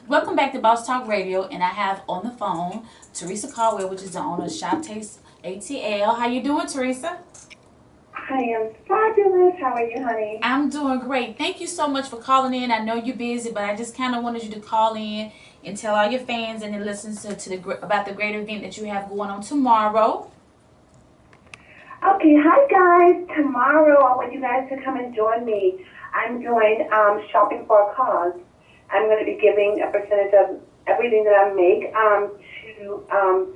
Welcome back to Boss Talk Radio, and I have on the phone Teresa Caldwell, which is the owner of Shop Taste ATL. How you doing, Teresa? I am fabulous. How are you, honey? I'm doing great. Thank you so much for calling in. I know you're busy, but I just kind of wanted you to call in and tell all your fans and the listeners about the great event that you have going on tomorrow. Okay, hi guys. Tomorrow I want you guys to come and join me. I'm doing Shopping for a Cause. I'm going to be giving a percentage of everything that I make to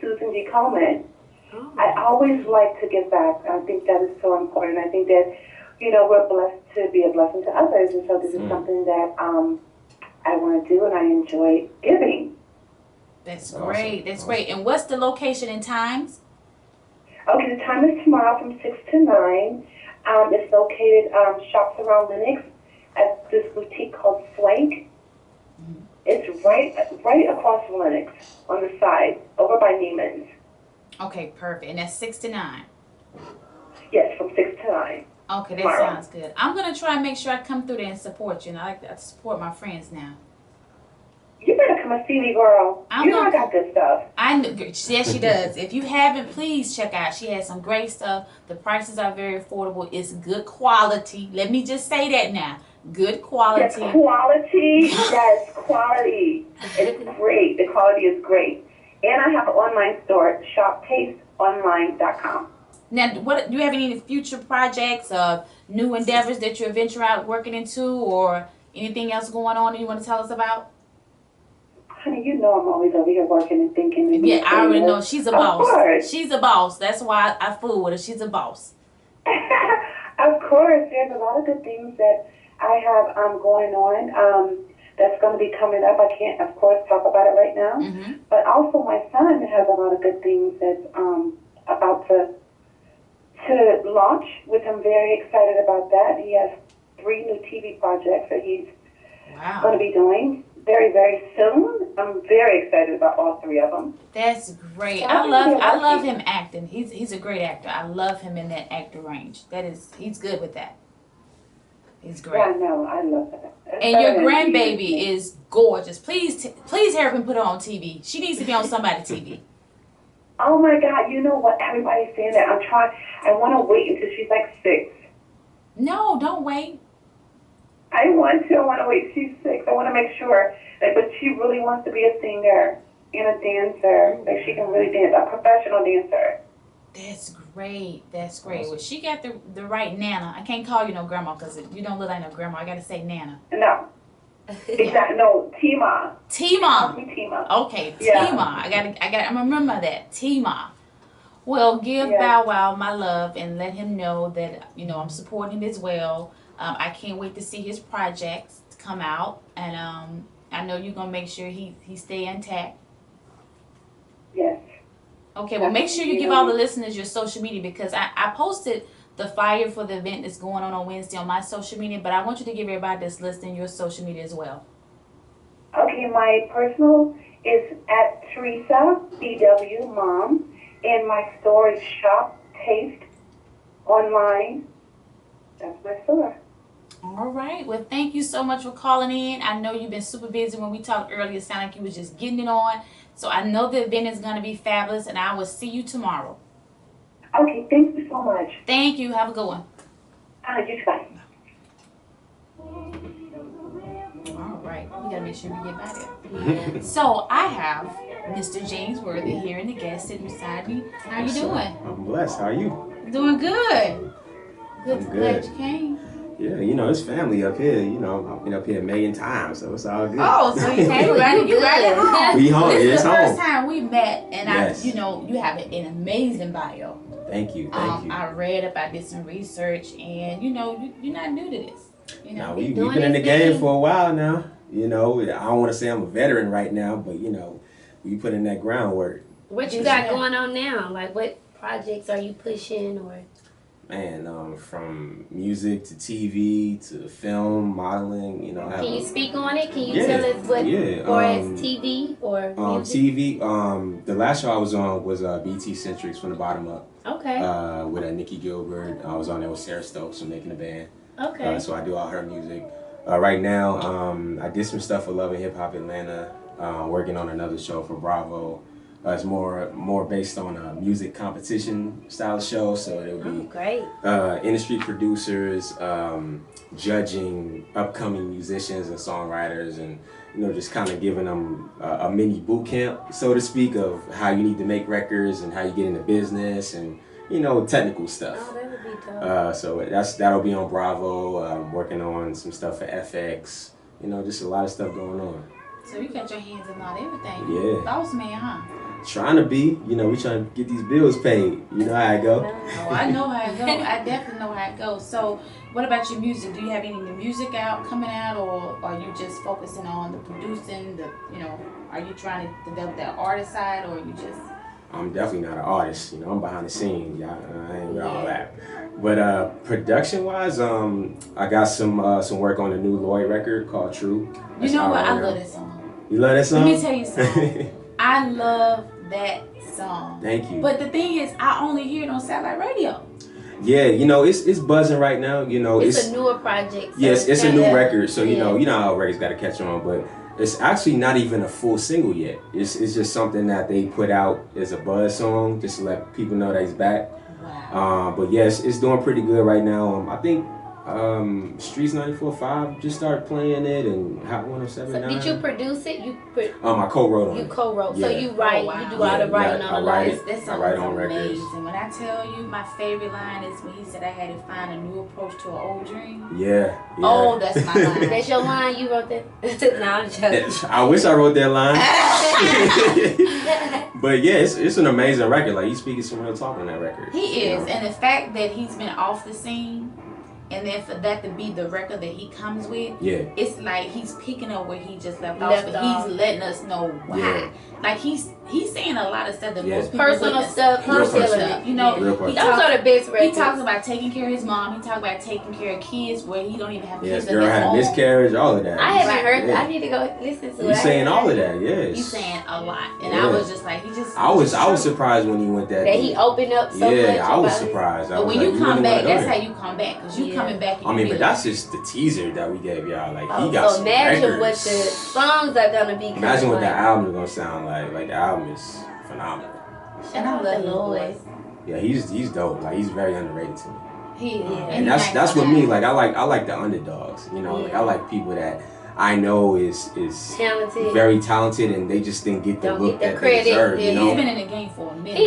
Susan G. Coleman. Oh. I always like to give back. I think that is so important. I think that, we're blessed to be a blessing to others. And so this is something that I want to do, and I enjoy giving. That's great. That's great. And what's the location and times? Okay, the time is tomorrow from 6 to 9. It's located shops around Lenox at this boutique called Swank. Mm-hmm. It's right across from Lenox on the side, over by Neiman's. Okay, perfect. And that's 6 to 9? Yes, from 6 to 9. Okay, that sounds good. I'm going to try and make sure I come through there and support you. And I like to support my friends now. You better come and see me, girl. I got good stuff. Yes, she does. If you haven't, please check out. She has some great stuff. The prices are very affordable. It's good quality. Let me just say that now. Good quality. Yes, quality. Yes, quality. It's great. The quality is great. And I have an online store, shoptasteonline.com. Now, do you have any future projects or new endeavors that you're venturing out working into, or anything else going on that you want to tell us about? Honey, I'm always over here working and thinking. And yeah, I already know. She's a boss. She's a boss. That's why I fool with her. She's a boss. Of course. There's a lot of good things that I have going on. That's going to be coming up. I can't, of course, talk about it right now. Mm-hmm. But also my son has a lot of good things that's about to launch, which I'm very excited about that. He has 3 new TV projects that he's going to be doing very, very soon. I'm very excited about all 3 of them. That's great. I love him acting. He's a great actor. I love him in that actor range. He's good with that. He's great. Yeah, I know. I love that. And your grandbaby is gorgeous. Please hurry up and put her on TV. She needs to be on somebody's TV. Oh my God! You know what? Everybody's saying that. I want to wait until she's like 6. No, don't wait. I want to wait. She's 6. I want to make sure but she really wants to be a singer and a dancer. Like she can really dance, a professional dancer. That's great. That's great. Well, she got the right Nana. I can't call you no grandma because you don't look like no grandma. I got to say Nana. No. Exactly. No, Tima. Tima. Tima. Okay, Tima. Yeah. I'm gonna remember that. Tima. Well, give Bow Wow my love and let him know that I'm supporting him as well. I can't wait to see his projects come out, and I know you're gonna make sure he stay intact. Yes. Okay, well, make sure you give all the listeners your social media, because I posted the flyer for the event that's going on Wednesday on my social media, but I want you to give everybody that's listening your social media as well. Okay, my personal is at Teresa BW Mom, and my store is Shop Taste Online. That's my store. All right. Well, thank you so much for calling in. I know you've been super busy. When we talked earlier, it sounded like you was just getting it on. So I know the event is going to be fabulous, and I will see you tomorrow. Okay, thank you so much. Thank you. Have a good one. You too. All right. We got to make sure we get by there. So I have Mr. James Worthy here in the guest sitting beside me. How you doing? I'm blessed. How are you? Doing good. Good. Glad you came. Yeah, it's family up here. I've been up here a million times, so it's all good. Oh, so you came right at home. We home. This is the home. first time we met, and you have an amazing bio. Thank you. I read about this in research, and you're not new to this. Now we've been in the game for a while now. I don't want to say I'm a veteran right now, but we put in that groundwork. What you got going on now? Like, what projects are you pushing, or? Man, from music to TV to film, modeling, Can you speak on it? Can you tell us what, or as TV or music? TV, the last show I was on was BT Centrics from the bottom up. Okay. With Nikki Gilbert. I was on there with Sarah Stokes from Making a Band. Okay. So I do all her music. Right now, I did some stuff for Love and Hip Hop Atlanta, working on another show for Bravo. It's more based on a music competition style show, so it'll be great. Industry producers, judging upcoming musicians and songwriters, and just kind of giving them a mini boot camp, so to speak, of how you need to make records and how you get into business and technical stuff. Oh, that would be dope. So that'll be on Bravo. I'm working on some stuff for FX. Just a lot of stuff going on. So you got your hands in on everything. Yeah. Boss man, huh? Trying to be. We trying to get these bills paid. You know how it go. Oh, I know how it go. I definitely know how it goes. So what about your music? Do you have any new music coming out, or are you just focusing on the producing, are you trying to develop that artist side, or are you just... I'm definitely not an artist. I'm behind the scenes. I ain't with all that. But production-wise, I got some work on a new Lloyd record called True. You know what? I love that song. You love that song? Let me tell you something. I love that song. Thank you. But the thing is, I only hear it on satellite radio. Yeah, it's buzzing right now. It's a newer project. So yes, it's a new record. So you know how records got to catch on, but it's actually not even a full single yet. It's just something that they put out as a buzz song, just to let people know that he's back. Wow. But yes, it's doing pretty good right now. I think Streets 94.5 just started playing it, and Hot 107.9. So did you produce it? I co-wrote on it. You co-wrote. Yeah. So you write, you do all the writing on the lines. That song is amazing. When I tell you, my favorite line is when he said I had to find a new approach to an old dream. Yeah. Oh, that's my line. That's your line? You wrote that? No, I'm joking. I wish I wrote that line. But yeah, it's an amazing record. Like, he's speaking some real talk on that record. He is. And the fact that he's been off the scene, and then for that to be the record that he comes with, it's like he's picking up where he just left off, but he's letting us know why. Yeah. Like he's saying a lot of stuff that most people personal stuff, personal stuff. Those are the best records. He talks about taking care of his mom. He talks about taking care of kids where he don't even have kids. Yes, girl had a miscarriage, all of that. I haven't heard that. I need to go listen to it. He's saying all of that. Yes. He's saying a lot, and I was just like, I was surprised when he went that. That he opened up so much. Yeah, I was surprised. But when you come back, that's how you come back, because you coming back. I mean, but that's just the teaser that we gave y'all. Like he got some records. Imagine what the songs are gonna be. Imagine what the album is gonna sound like. Like the album is phenomenal. And I love the voice. Yeah, he's dope. Like he's very underrated to me. He is. And that's what me like. I like the underdogs. Like I like people that I know is talented, very talented, and they just didn't get the look that they deserve. He's been in the game for a minute.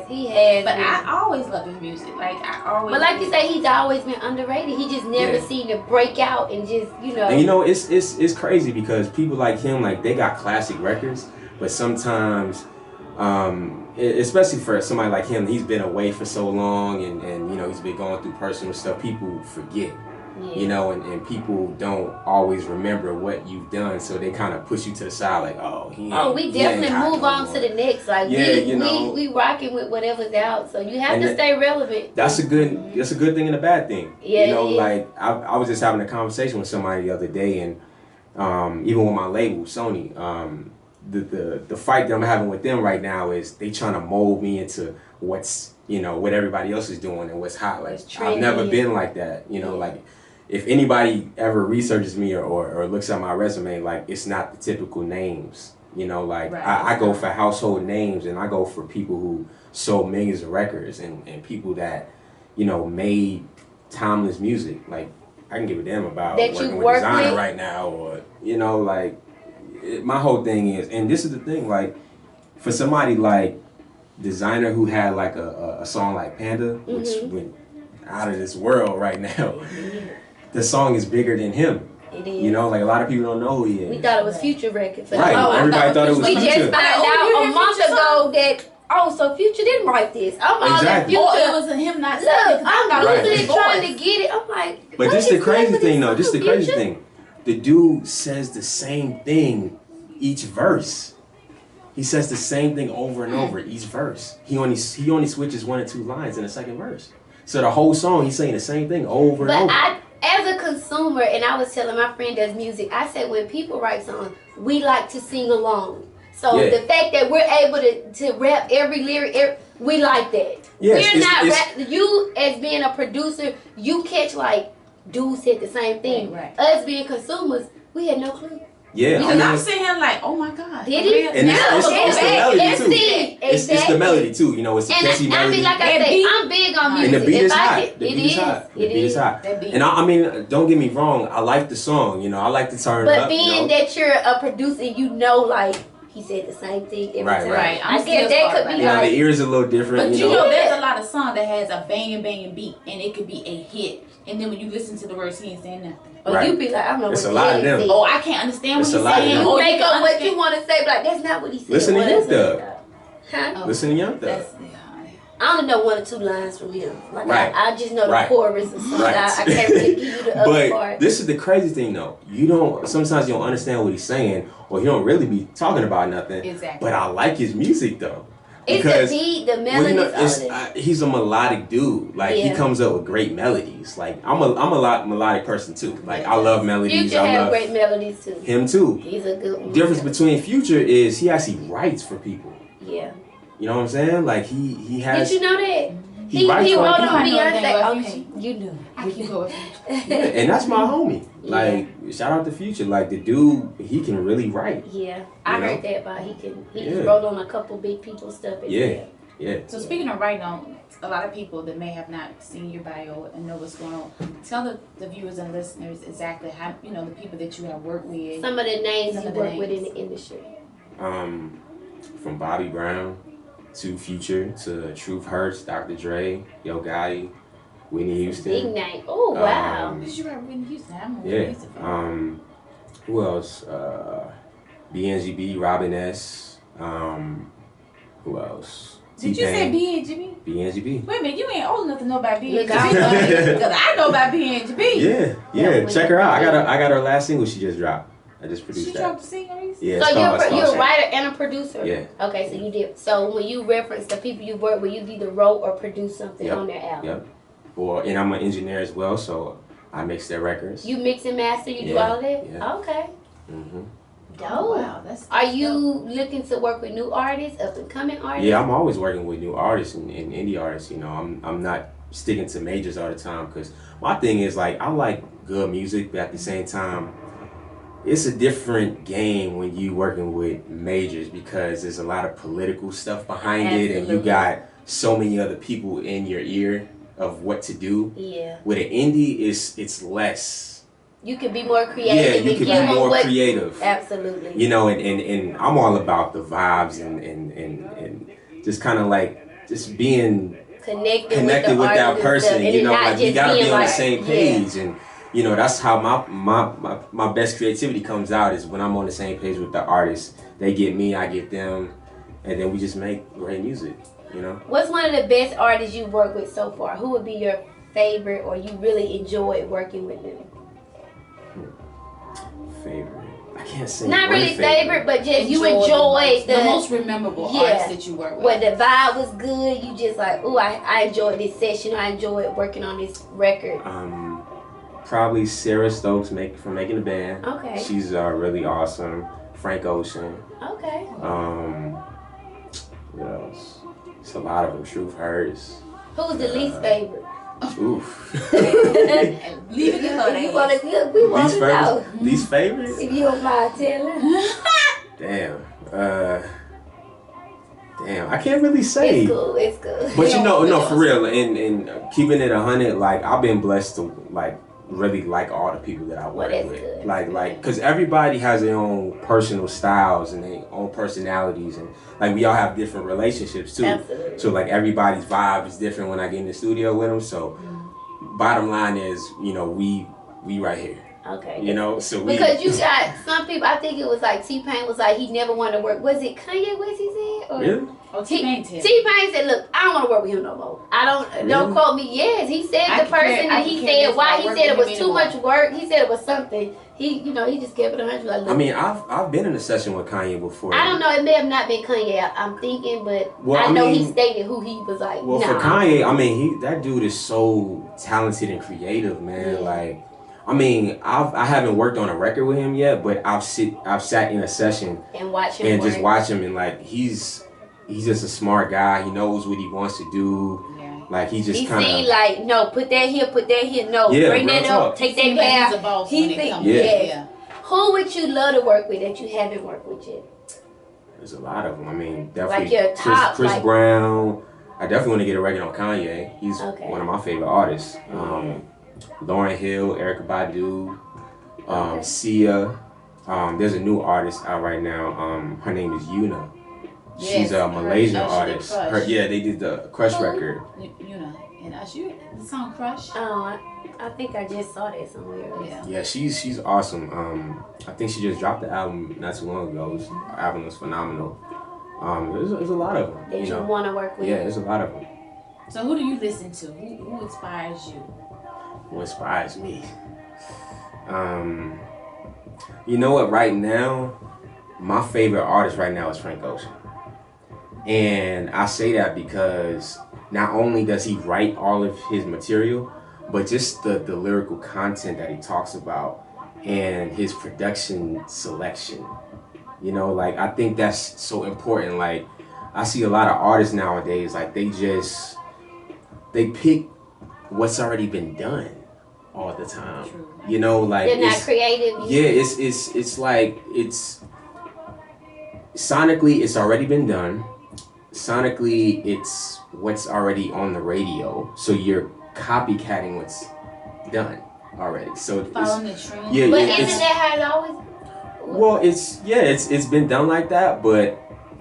He has. But I always love his music. But like you say, he's always been underrated. He just never seemed to break out and just And it's crazy because people like him, like they got classic records, but sometimes. Especially for somebody like him, he's been away for so long, and he's been going through personal stuff. People forget, and people don't always remember what you've done, so they kind of push you to the side, like, we definitely move on to the next. Like we rocking with whatever's out, so you have to stay relevant. That's a good thing and a bad thing. Yeah, like I was just having a conversation with somebody the other day, and even with my label, Sony. The fight that I'm having with them right now is they trying to mold me into what's what everybody else is doing and what's hot. Like I've never been like that. Like if anybody ever researches me or looks at my resume, like it's not the typical names. I go for household names, and I go for people who sold millions of records and people that made timeless music. Like I can give a damn about working with designer right now, or my whole thing is, and this is the thing, like for somebody like designer who had like a song like Panda, which went out of this world right now, the song is bigger than him. It is. Like a lot of people don't know who he is. We thought it was Future record. Right, everybody thought it was Future. We just found out a month ago that so Future didn't write this. I'm all that Future. It was him not saying it. I'm losing it trying to get it. I'm like, but this is the crazy thing though. This is the crazy thing. The dude says the same thing each verse. He says the same thing over and over each verse. He only switches 1 or 2 lines in the second verse. So the whole song, he's saying the same thing over and over. But as a consumer, and I was telling my friend does music, I said when people write songs, we like to sing along. So the fact that we're able to rap every lyric, we like that. Yes, we're not you as being a producer, you catch like dude said the same thing. Right. Us being consumers, we had no clue. Yeah, Because I'm sitting here like, oh my God. Did he? And it's the melody too. It's the melody too. You know, it's a catchy melody. I mean, like I say, I'm big on music. And the beat is If I hot. get- The it beat is hot. The It beat is is. hot. And I mean, don't get me wrong. I like the song. You know, I like to turn it But up. being that you're a producer, you know, like he said the same thing every Right, time. right. I'm I guess still that caught could by be You know, like. the ears are a little different. But you know, there's a lot of song that has a banging beat, and it could be a hit. And then when you listen to the words, he ain't saying nothing. Or Right. you be like, I don't know It's what a lot the of hell them. he Oh, I can't understand It's what a he's lot of saying. them. You Oh, make can up what understand. you want to say, but like, that's not what he said. Listen to What Young is it? Thug. Huh? Listen to Young Thug. That's, I only know 1 or 2 lines from him. Like Right. I just know the Right. chorus and stuff. Right. I can't really give you the other But part. this is the crazy thing though. Sometimes you don't understand what he's saying, or he don't really be talking about nothing. Exactly. But I like his music though. It's Because, the beat, the well, melody, you know, all of that. he's a melodic dude. Like he Yeah. comes up with great melodies. Like I'm a lot melodic person too. Like I love melodies. Future I have love great melodies too. him too. He's a good one. Difference between Future is he actually writes for people. Yeah. You know what I'm saying? Like he has. Did you know that? He writes he for wrote people. on I know that Beyonce. about Okay, Future. you knew. I keep going. And that's my homie. Like shout out to Future. Like the dude, he can really write. Yeah, I You know? heard that about he Yeah. wrote on a couple big people stuff. As Yeah. well. Yeah. So speaking of writing on, a lot of people that may have not seen your bio and know what's going on, tell the viewers and listeners exactly how, the people that you have worked with. Some of the names Some you of the work with in names. the industry. From Bobby Brown to Future to Truth Hurts, Dr. Dre, Yo Gotti, Whitney Houston. Big name. Oh wow. Did you write Whitney Houston? I'm a Yeah. music fan. Who else? BNGB, Robin S. Who else? Did you say B.A.U.S.E? BNGB. Wait a minute, you ain't old enough to know about B.A.U.S.E. Look, I- Because I know about B.A.U.S.E. Yeah. Yeah, Check her out. I got her last single she just dropped. I just produced She that. dropped the single recently? Yeah. So it's called you're a Shake. writer and a producer. Yeah. Okay, so you did. So when you reference the people you work with, you either wrote or produced something Yep. on their album. Yep. And I'm an engineer as well, so I mix their records. You mix and master. You do Yeah, all of that. yeah. Okay. Mm-hmm. Dope. Oh, wow. That's Are you looking to work with new artists, up and coming artists? Yeah, I'm always working with new artists and indie artists. I'm not sticking to majors all the time because my thing is like I like good music, but at the same time, it's a different game when you working with majors because there's a lot of political stuff behind it, and you Absolutely. got so many other people in your ear of what to do. Yeah. With an indie, it's less. You can be more Yeah, creative. you and can give be them more what- creative. Absolutely. And I'm all about the vibes and just kind of like just being Connected with the that artist and person. stuff, and You know, not like you just gotta being be on like, the same yeah. page, and that's how my best creativity comes out is when I'm on the same page with the artist. They get me, I get them, and then we just make great music. What's one of the best artists you've worked with so far? Who would be your favorite, or you really enjoyed working with them? Favorite? I can't say. Not one really favorite, but just you enjoyed the most memorable artists that you work with. Where the vibe was good, you just like, oh, I enjoyed this session. I enjoyed working on this record. Probably Sarah Stokes from making the band. Okay. She's really awesome. Frank Ocean. Okay. What else? It's a lot of them. Truth Hurts. Who's the least favorite? Oof. Leave it to her. You want to look? We want Least to know. favorites? Least favorites? If you don't mind telling. Damn. Damn. I can't really say. It's cool. It's good. But no, for real. And keeping it 100, like I've been blessed to like really like all the people that I work that's with. good. Like, cause everybody has their own personal styles and their own personalities, and like we all have different relationships too. Absolutely. So like everybody's vibe is different when I get in the studio with them. So bottom line is, we right here. Okay. So we Because you got some people, I think it was like T-Pain was like he never wanted to work. Was it Kanye West he said? Or Really? Oh, T-Pain said. T-Pain said, look, I don't want to work with him no more. Don't quote me. Yes, he said I the person, I and he can't said just why. not He work said it with was him too much anymore. work. He said it was something. He just gave it 100. Like, I mean, I've been in a session with Kanye before. I don't know. It may have not been Kanye. I'm thinking, but Well, I know he mean- stated who he was like. Well, nah. for Kanye, I mean, that dude is so talented and creative, man. Yeah. Like, I mean, I haven't worked on a record with him yet, but I've sat in a session and watch him and work. just watch him, and like he's he's just a smart guy. He knows what he wants to do. Yeah. Like he just He kind see of like, no, put that here, put that here. No, Yeah, bring real that talk. up, take that Seems like down. he's a boss He when it think, comes. yes. Yeah. Who would you love to work with that you haven't worked with yet? There's a lot of them. I mean, definitely Like your top, Chris like- Brown. I definitely want to get a record on Kanye. He's Okay. one of my favorite artists. Lauryn Hill, Erykah Badu, Okay. Sia. There's a new artist out right now. Her name is Yuna. She's a Malaysian artist. They did the Crush record. You know, and the song Crush. Oh, I think I just saw that somewhere. Yeah. Yeah, she's awesome. I think she just dropped the album not too long ago. Her album was phenomenal. There's a lot of them. That you want to work with? Yeah, there's a lot of them. So who do you listen to? Who inspires you? Who inspires me? You know what? Right now, my favorite artist right now is Frank Ocean. And I say that because not only does he write all of his material, but just the lyrical content that he talks about and his production selection. You know, like I think that's so important. Like I see a lot of artists nowadays, like they pick what's already been done all the time. True. You know, like They're not creative. yeah, it's like sonically it's already been done. Sonically it's what's already on the radio. So you're copycatting what's done already. So Following the trend. Yeah, But yeah, isn't that how it always? well, it's been done like that, but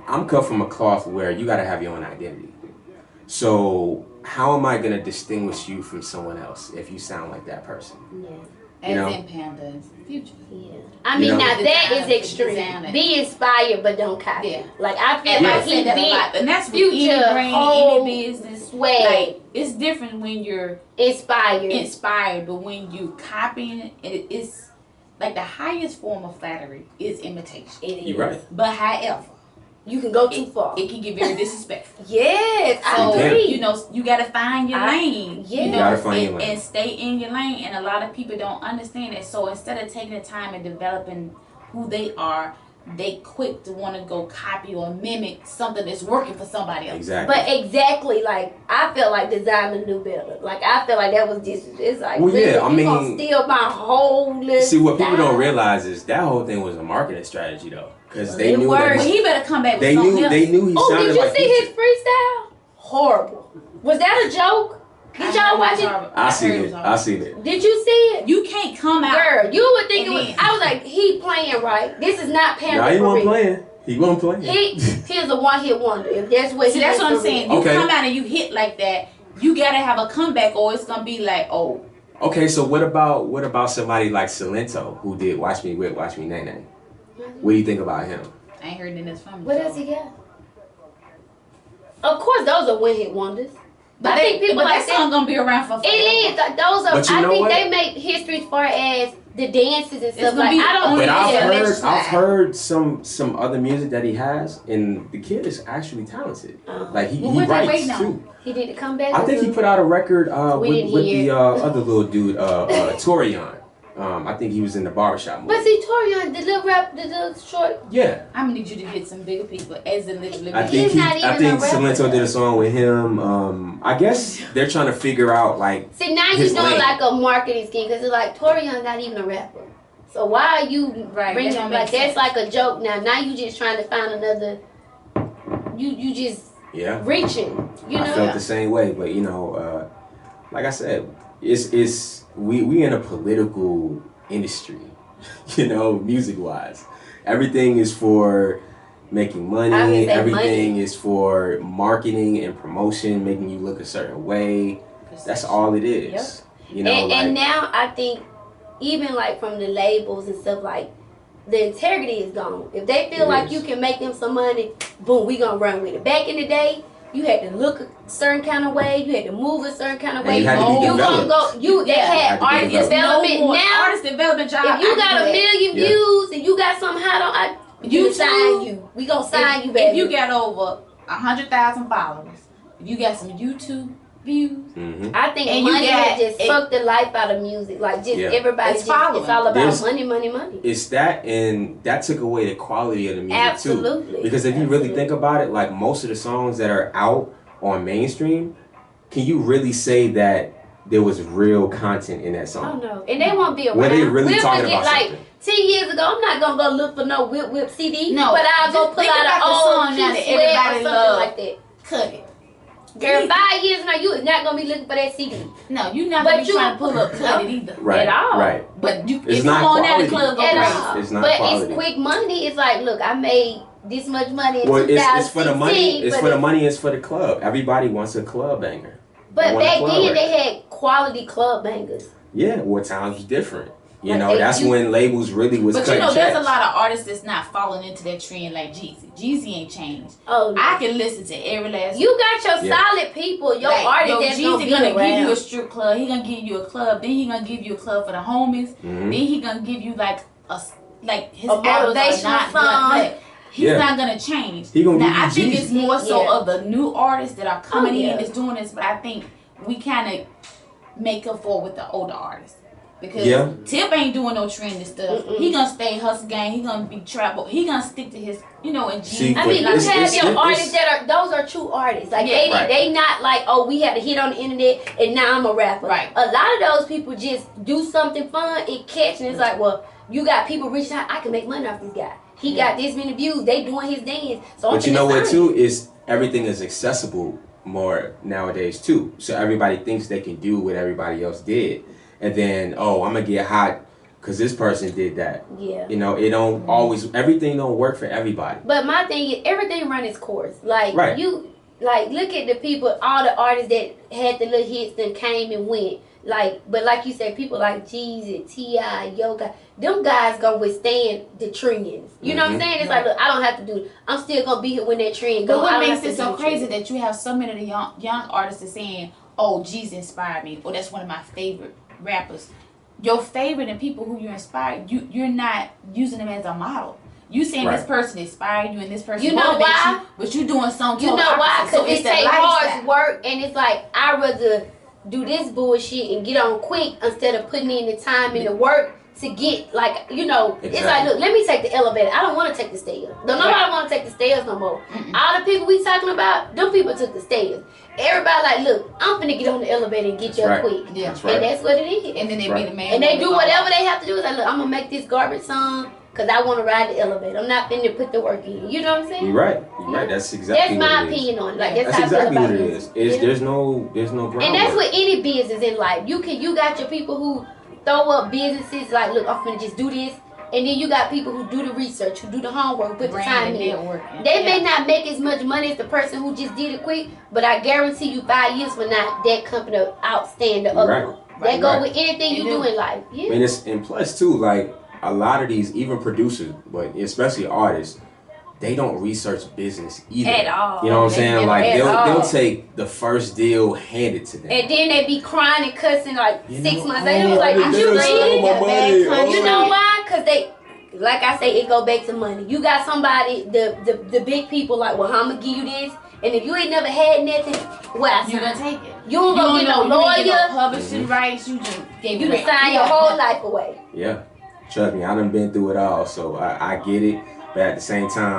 I'm cut from a cloth where you got to have your own identity. So how am I gonna distinguish you from someone else if you sound like that person? Yeah. As know? in Panda's Future. Yeah. I mean, You know? now that is Design, extreme. design it. Be inspired, but don't copy. Yeah. Like I feel And like I he say that a been lot, and that's with Future any brand, whole any business. swag. Like it's different when you're inspired. but when you copying it's like the highest form of flattery is imitation. It is. You're right. But however, You can go too far. it can get very disrespectful. Yes, I So agree. you know you gotta find your lane. yeah. You know, gotta find your lane. and stay in your lane. And a lot of people don't understand it. So instead of taking the time and developing who they are, they quick to want to go copy or mimic something that's working for somebody else. Exactly. But exactly, like I felt like designer knew better. Like I felt like that was just it's like Well, yeah, really, I you mean- gonna steal my whole list. See, what people don't realize is that whole thing was a marketing strategy, though, because they it knew worked. Well, that he better come back with they something knew else. they knew he Oh, sounded did you like see his Future. freestyle? Horrible. Was that a joke? Did y'all watch it? I seen it. Did you see it? You can't come out. Girl, you would think it And was. then- I was like, he playing right. This is not Nah, Panda he for wasn't real. playing. He wasn't playing. He's a one-hit wonder. If that's what See, he that's is what I'm for real. saying. You Okay. come out and you hit like that, you gotta have a comeback, or it's gonna be like, oh, Okay, so what about somebody like Salento who did Watch Me Whip, Watch Me Nay Nay? What do you think about him? I ain't heard this from you. What so. else he got? Of course, those are one-hit wonders. But I think people but like that song gonna be around for forever. It is. Those are. But you I know think what? they make history as far as the dances and stuff. gonna Like be I don't. on But Yeah, I've heard some other music that he has, and the kid is actually talented. Like he, Well, he what they writes waiting on? too. He did the comeback. I think he put out a record We didn't with hear the it. other little dude, Torian. I think he was in the barbershop movie. But see, Torian, the little rap, the little short. Yeah, I'm gonna need you to get some bigger people as in literally. I think He's not even I think a rapper. Salento did a song with him. I guess they're trying to figure out like See, now his you're doing lane. like a marketing scheme because it's like Torian's not even a rapper. So why are you Right, bringing that don't like make that's sense. like a joke now? Now you just trying to find another. You just yeah. reaching. You I know. felt the same way, but you know, like I said, it's we in a political industry, you know, music wise. Everything is for making I was money. gonna say Everything money. is for marketing and promotion, making you look a certain way. That's all it is. You know, And now I think even like from the labels and stuff like the integrity is gone. If they feel It like is. you can make them some money, boom, we gonna run with it. Back in the day, you had to look a certain kind of way, you had to move a certain kind of And way. you had to be You gonna developed. go. They Yeah. had Had to be artist developed. development No more now. artist development job. If you I got do a that. million Yeah. views and you got some hot on, You we sign you. We gonna sign you, baby. If you got over 100,000 followers, if you got some YouTube views. I think And money has just sucked the life out of music. Like just everybody, it's all about money, money, money. It's that, and that took away the quality of the music Absolutely. too. Because if you really think about it, like most of the songs that are out on mainstream, can you really say that there was real content in that song? Oh no, and they won't be around. Were they really talking about something? 10 years ago, I'm not gonna go look for no Whip CD. No, but I'll go pull out an old song Keith Sweat or something like that. Cut it. Girl, 5 years now, you is not gonna be looking for that CD. No, you're not gonna be trying to pull up Cut It either. Right, at all. right. But you, it's if not you on quality. That club, go at crazy. all. It's not but quality. It's quick money. It's like, look, I made this much money in well, 2016. it's for the money. It's for the money. It's for the club. Everybody wants a club banger. But back then, they had quality club bangers. Yeah, well, times was different. You know, that's when labels really was cutting checks. There's a lot of artists that's not falling into that trend like Jeezy. Jeezy ain't changed. Oh, no. I can listen to every last. You got your solid people, your artists that's Jeezy gonna give you a strip club. He gonna give you a club. Then he gonna give you a club for the homies. Then he gonna give you like his motivational song. He's not gonna change. I think it's more so of the new artists that are coming in that's doing this. But I think we kind of make up for it with the older artists. Because Tip ain't doing no trendy stuff. He gonna stay hustle gang. He gonna be travel. He gonna stick to his, and G. I mean, you have your artists that those are true artists. Like they not like, oh, we had a hit on the internet and now I'm a rapper. Right. A lot of those people just do something fun, it catch, and it's like, well, you got people reaching out. I can make money off this guy. He got this many views. They doing his dance. So but you know what too is everything is accessible more nowadays too. So everybody thinks they can do what everybody else did. And then, I'm gonna get hot because this person did that. Yeah. You know, it don't always, everything don't work for everybody. But my thing is, everything run its course. Like, look at the people, all the artists that had the little hits and came and went. But like you said, people like Jeezy, T.I., Yoga, them guys gonna withstand the trends. You know what I'm saying? It's like, look, I don't have to do it. I'm still gonna be here when that trend goes. But what makes it so crazy that you have so many of the young artists that saying, oh, Jeezy inspired me, or that's one of my favorite rappers. Your favorite and people who you're inspired, you're not using them as a model. You saying this person inspired you and this person motivates you, but you doing something. You know why? Because it takes hard work, and it's like I'd rather do this bullshit and get on quick instead of putting in the time and the work to get it's like, look, let me take the elevator. I don't want to take the stairs. Nobody want to take the stairs no more. All the people we talking about, them people took the stairs. Everybody like, look, I'm finna get on the elevator and get you quick. Yeah. And that's what it is. And then they be the man. And they do whatever they have to do. It's like, look, I'm gonna make this garbage song because I want to ride the elevator. I'm not finna put the work in. You know what I'm saying? You're right. You're right. That's exactly that's my what it opinion on it. Like that's how exactly I feel what about it is. There's no groundwork. And that's with any business in life. You got your people who throw up businesses like, look, I'm finna just do this. And then you got people who do the research, who do the homework, put the time in. They may not make as much money as the person who just did it quick, but I guarantee you 5 years from now, that company will outstand the other one. That go with anything you do in life. Yeah. And plus too, like a lot of these, even producers, but especially artists, they don't research business either. At all. You know what I'm saying? Like they'll take the first deal handed to them. And then they be crying and cussing like 6 months later. Like, you You know why? Because they, like I say, it go back to money. You got somebody, the big people like, well, I'm gonna give you this. And if you ain't never had nothing, well, you gonna take it. You don't gonna get no lawyer. Publishing rights. You just gave you to sign your whole life away. Yeah. Trust me, I done been through it all. So I get it. But at the same time,